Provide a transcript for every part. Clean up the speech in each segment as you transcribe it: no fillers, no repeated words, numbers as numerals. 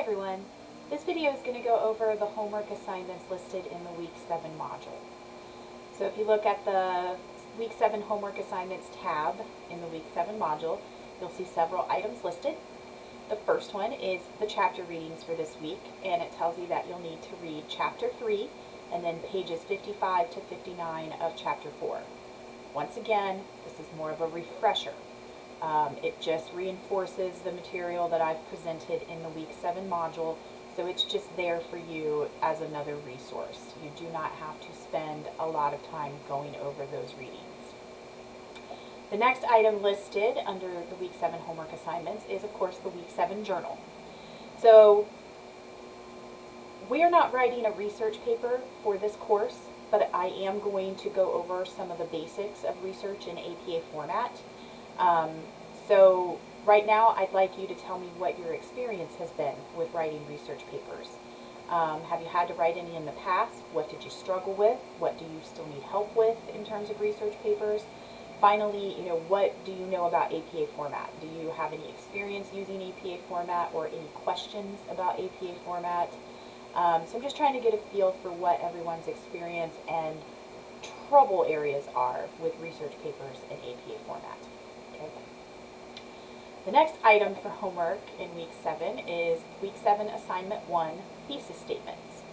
everyone. This video is going to go over the homework assignments listed in the Week 7 module. So if you look at the Week 7 homework assignments tab in the Week 7 module, you'll see several items listed. The first one is the chapter readings for this week, and it tells you that you'll need to read chapter 3 and then pages 55 to 59 of chapter 4. Once again, this is more of a refresher. It just reinforces the material that I've presented in the Week 7 module, so it's just there for you as another resource. You do not have to spend a lot of time going over those readings. The next item listed under the Week 7 homework assignments is, of course, the Week 7 journal. So we're not writing a research paper for this course, but I am going to go over some of the basics of research in APA format. So right now I'd like you to tell me what your experience has been with writing research papers. Have you had to write any in the past? What did you struggle with? What do you still need help with in terms of research papers? Finally, what do you know about APA format? Do you have any experience using APA format or any questions about APA format? So I'm just trying to get a feel for what everyone's experience and trouble areas are with research papers in APA format. Okay. The next item for homework in Week 7 is Week 7 Assignment 1, Thesis Statements.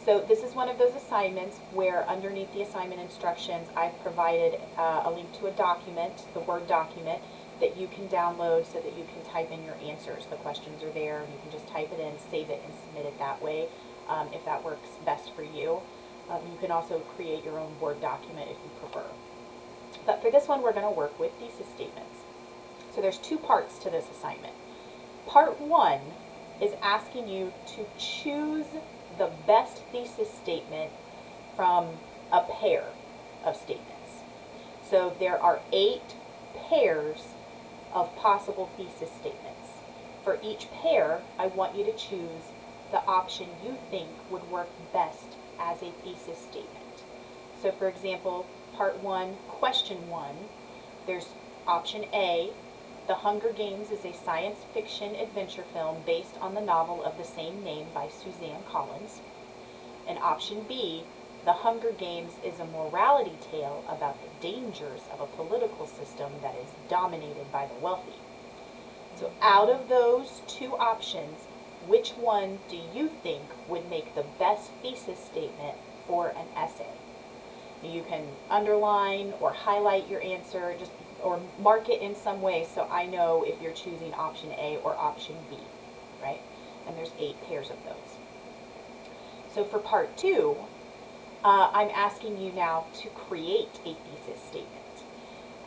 So this is one of those assignments where underneath the assignment instructions I've provided a link to a document, the Word document, that you can download so that you can type in your answers. The questions are there and you can just type it in, save it, and submit it that way if that works best for you. You can also create your own Word document if you prefer. But for this one we're going to work with thesis statements. So there's two parts to this assignment. Part 1 is asking you to choose the best thesis statement from a pair of statements. So there are 8 pairs of possible thesis statements. For each pair, I want you to choose the option you think would work best as a thesis statement. So for example, Part 1, Question 1, there's option A, The Hunger Games is a science fiction adventure film based on the novel of the same name by Suzanne Collins. And option B, The Hunger Games is a morality tale about the dangers of a political system that is dominated by the wealthy. So out of those two options, which one do you think would make the best thesis statement for an essay? You can underline or highlight your answer, or mark it in some way so I know if you're choosing option A or option B, right? And there's 8 pairs of those. So for part 2, I'm asking you now to create a thesis statement.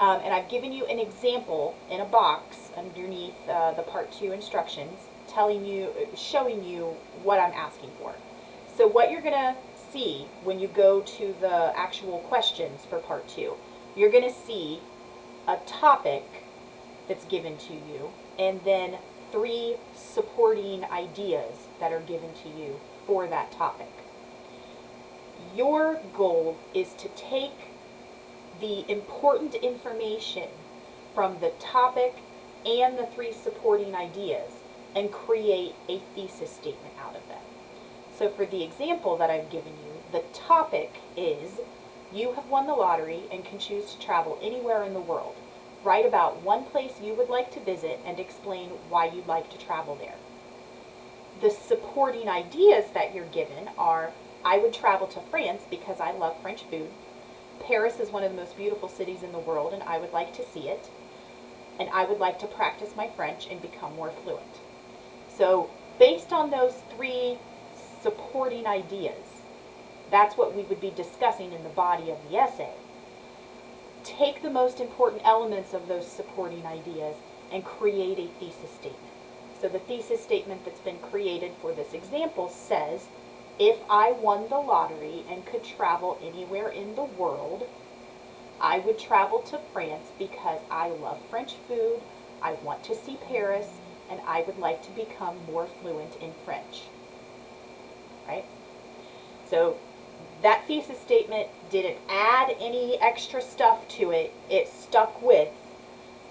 And I've given you an example in a box underneath the part 2 instructions, showing you what I'm asking for. So what you're going to see when you go to the actual questions for part 2, you're going to see a topic that's given to you, and then 3 supporting ideas that are given to you for that topic. Your goal is to take the important information from the topic and the 3 supporting ideas and create a thesis statement out of them. So for the example that I've given you, the topic is you have won the lottery and can choose to travel anywhere in the world. Write about one place you would like to visit and explain why you'd like to travel there. The supporting ideas that you're given are, I would travel to France because I love French food. Paris is one of the most beautiful cities in the world and I would like to see it. And I would like to practice my French and become more fluent. So based on those 3 supporting ideas, that's what we would be discussing in the body of the essay. Take the most important elements of those supporting ideas and create a thesis statement. So the thesis statement that's been created for this example says, if I won the lottery and could travel anywhere in the world, I would travel to France because I love French food, I want to see Paris, and I would like to become more fluent in French. Right? So that thesis statement didn't add any extra stuff to it. It stuck with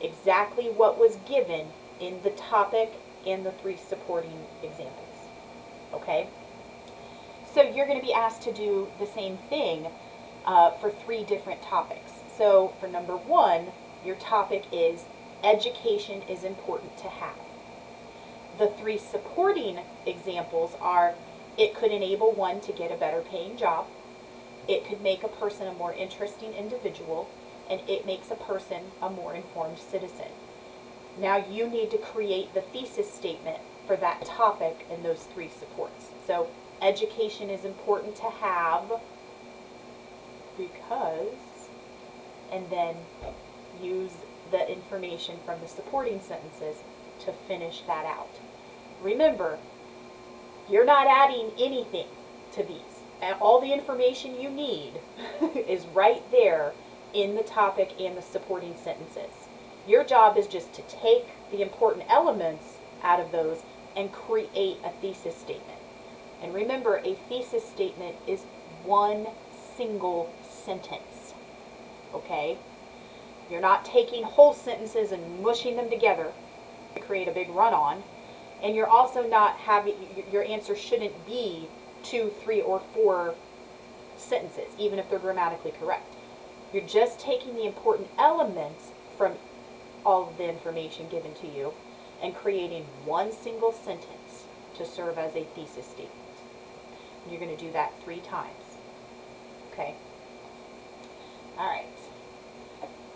exactly what was given in the topic and the 3 supporting examples. okay? So you're going to be asked to do the same thing for 3 different topics. So for number 1, your topic is education is important to have. The 3 supporting examples are, it could enable one to get a better paying job, it could make a person a more interesting individual, and it makes a person a more informed citizen. Now you need to create the thesis statement for that topic and those 3 supports. So education is important to have because, and then use the information from the supporting sentences to finish that out. Remember, you're not adding anything to these. And all the information you need is right there in the topic and the supporting sentences. Your job is just to take the important elements out of those and create a thesis statement. And remember, a thesis statement is one single sentence, okay? You're not taking whole sentences and mushing them together to create a big run-on. And you're also not having, your answer shouldn't be 2, 3, or 4 sentences, even if they're grammatically correct. You're just taking the important elements from all of the information given to you and creating one single sentence to serve as a thesis statement. And you're going to do that 3 times. Okay? All right.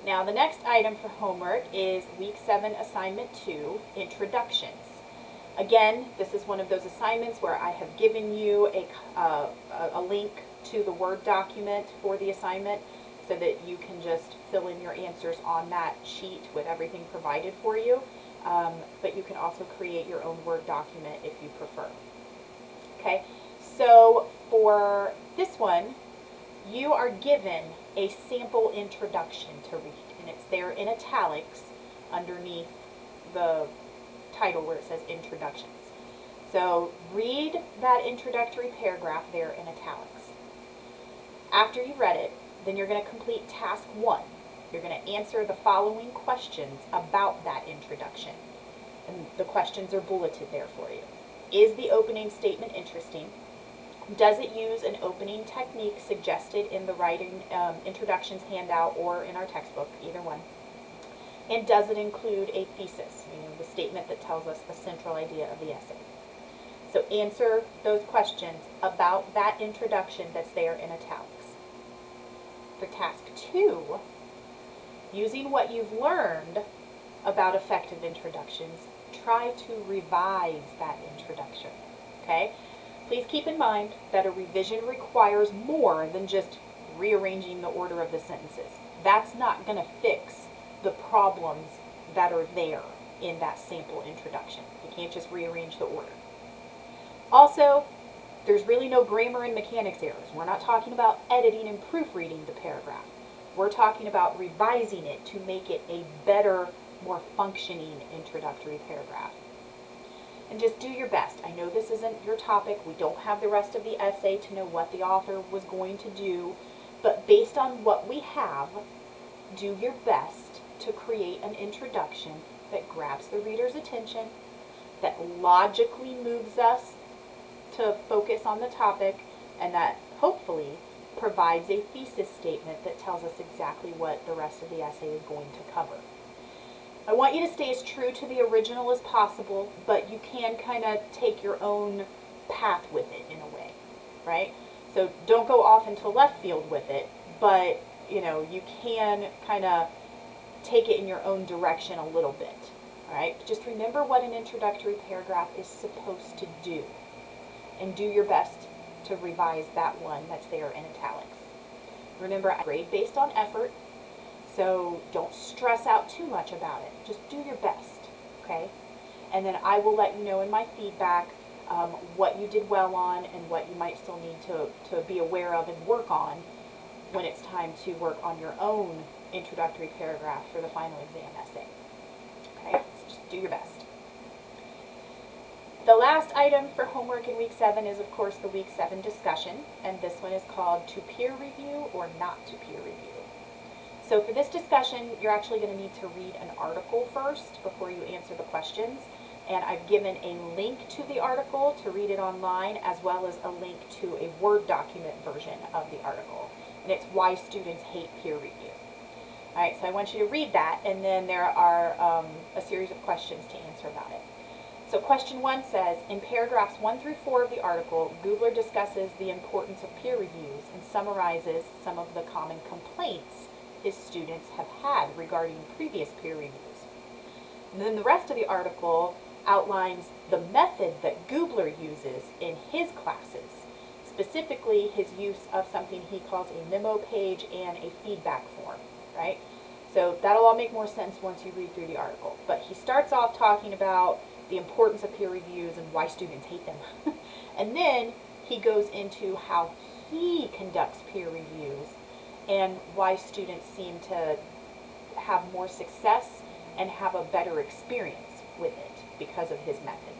Now the next item for homework is Week 7 Assignment 2, Introductions. Again, this is one of those assignments where I have given you a link to the Word document for the assignment so that you can just fill in your answers on that sheet with everything provided for you. But you can also create your own Word document if you prefer. Okay, so for this one, you are given a sample introduction to read, and it's there in italics underneath the title where it says introductions. So read that introductory paragraph there in italics. After you've read it, then you're going to complete task 1. You're going to answer the following questions about that introduction. And the questions are bulleted there for you. Is the opening statement interesting? Does it use an opening technique suggested in the writing introductions handout or in our textbook, either one? And does it include a thesis, the statement that tells us the central idea of the essay? So answer those questions about that introduction that's there in italics. For task 2, using what you've learned about effective introductions, try to revise that introduction, okay? Please keep in mind that a revision requires more than just rearranging the order of the sentences. That's not going to fix the problems that are there in that sample introduction. You can't just rearrange the order. Also, there's really no grammar and mechanics errors. We're not talking about editing and proofreading the paragraph. We're talking about revising it to make it a better, more functioning introductory paragraph. And just do your best. I know this isn't your topic. We don't have the rest of the essay to know what the author was going to do. But based on what we have, do your best to create an introduction that grabs the reader's attention, that logically moves us to focus on the topic, and that hopefully provides a thesis statement that tells us exactly what the rest of the essay is going to cover. I want you to stay as true to the original as possible, but you can kind of take your own path with it in a way, right? So don't go off into left field with it, but you can kind of take it in your own direction a little bit, all right? Just remember what an introductory paragraph is supposed to do, and do your best to revise that one that's there in italics. Remember, I grade based on effort, so don't stress out too much about it. Just do your best, okay? And then I will let you know in my feedback what you did well on and what you might still need to be aware of and work on when it's time to work on your own introductory paragraph for the final exam essay. Okay, so just do your best. The last item for homework in Week 7 is, of course, the Week 7 discussion, and this one is called To Peer Review or Not to Peer Review. So for this discussion, you're actually going to need to read an article first before you answer the questions. And I've given a link to the article to read it online, as well as a link to a Word document version of the article. And it's Why Students Hate Peer Review. All right, so I want you to read that, and then there are a series of questions to answer about it. So question 1 says, in paragraphs 1 through 4 of the article, Googler discusses the importance of peer reviews and summarizes some of the common complaints his students have had regarding previous peer reviews. And then the rest of the article outlines the method that Googler uses in his classes, specifically his use of something he calls a memo page and a feedback form, right? So that'll all make more sense once you read through the article. But he starts off talking about the importance of peer reviews and why students hate them. And then he goes into how he conducts peer reviews and why students seem to have more success and have a better experience with it because of his method.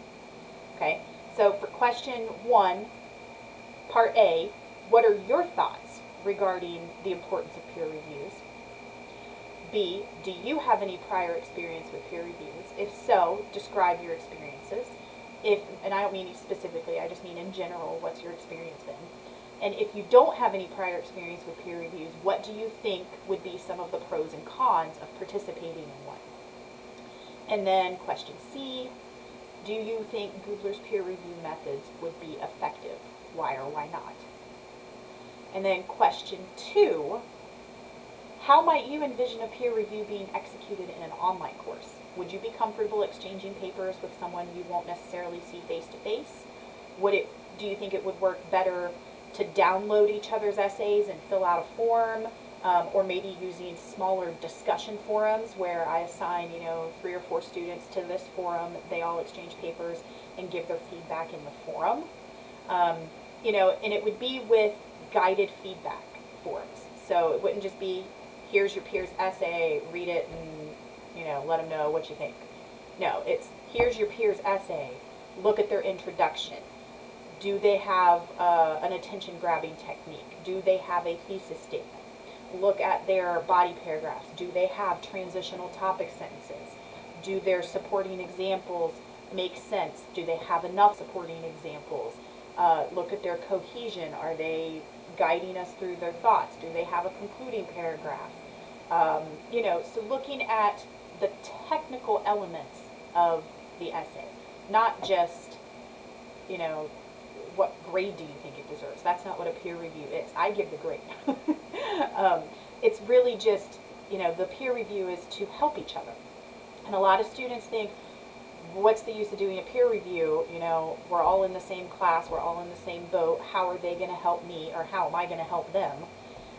Okay, so for question 1, part A, what are your thoughts regarding the importance of peer reviews? B, do you have any prior experience with peer reviews? If so, describe your experiences. And I don't mean specifically, I just mean in general, what's your experience been? And if you don't have any prior experience with peer reviews, what do you think would be some of the pros and cons of participating in one? And then question C, do you think Googler's peer review methods would be effective? Why or why not? And then question 2, how might you envision a peer review being executed in an online course? Would you be comfortable exchanging papers with someone you won't necessarily see face to face? Do you think it would work better to download each other's essays and fill out a form, or maybe using smaller discussion forums where I assign, 3 or 4 students to this forum, they all exchange papers and give their feedback in the forum, and it would be with guided feedback forums. So it wouldn't just be, here's your peer's essay, read it and, let them know what you think. No, it's, here's your peer's essay, look at their introduction. Do they have an attention-grabbing technique? Do they have a thesis statement? Look at their body paragraphs. Do they have transitional topic sentences? Do their supporting examples make sense? Do they have enough supporting examples? Look at their cohesion. Are they guiding us through their thoughts? Do they have a concluding paragraph? So looking at the technical elements of the essay, not just, what grade do you think it deserves? That's not what a peer review is. I give the grade. It's really just, the peer review is to help each other. And a lot of students think, what's the use of doing a peer review? We're all in the same class, we're all in the same boat. How are they going to help me, or how am I going to help them?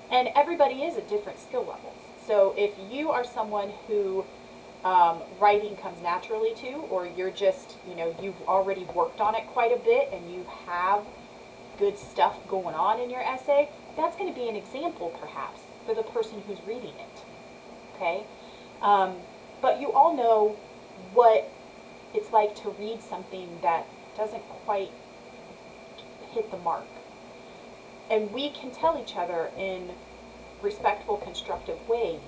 And everybody is at different skill levels. So if you are someone who writing comes naturally to, or you're just, you've already worked on it quite a bit and you have good stuff going on in your essay, that's going to be an example perhaps for the person who's reading it. Okay? But you all know what it's like to read something that doesn't quite hit the mark. And we can tell each other in respectful, constructive ways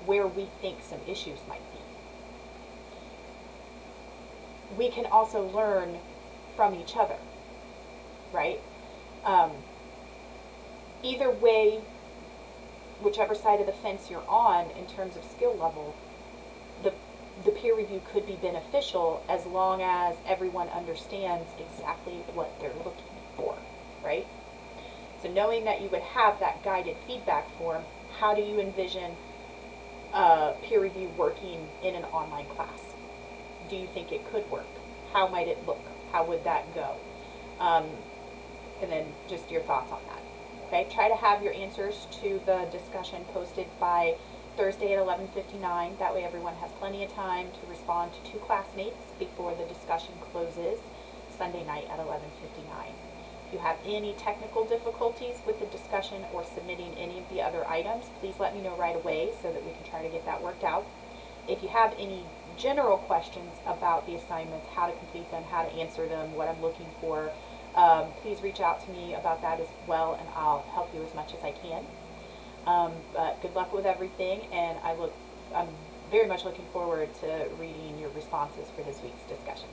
where we think some issues might be. We can also learn from each other, right? Either way, whichever side of the fence you're on in terms of skill level, the peer review could be beneficial as long as everyone understands exactly what they're looking for, right? So knowing that you would have that guided feedback form, how do you envision peer review working in an online class? Do you think it could work? How might it look? How would that go? And then just your thoughts on that. Okay, try to have your answers to the discussion posted by Thursday at 11:59. That way everyone has plenty of time to respond to 2 classmates before the discussion closes Sunday night at 11:59. If you have any technical difficulties with the discussion or submitting any of the other items, please let me know right away so that we can try to get that worked out. If you have any general questions about the assignments, how to complete them, how to answer them, what I'm looking for, please reach out to me about that as well, and I'll help you as much as I can. But good luck with everything, and I'm very much looking forward to reading your responses for this week's discussion.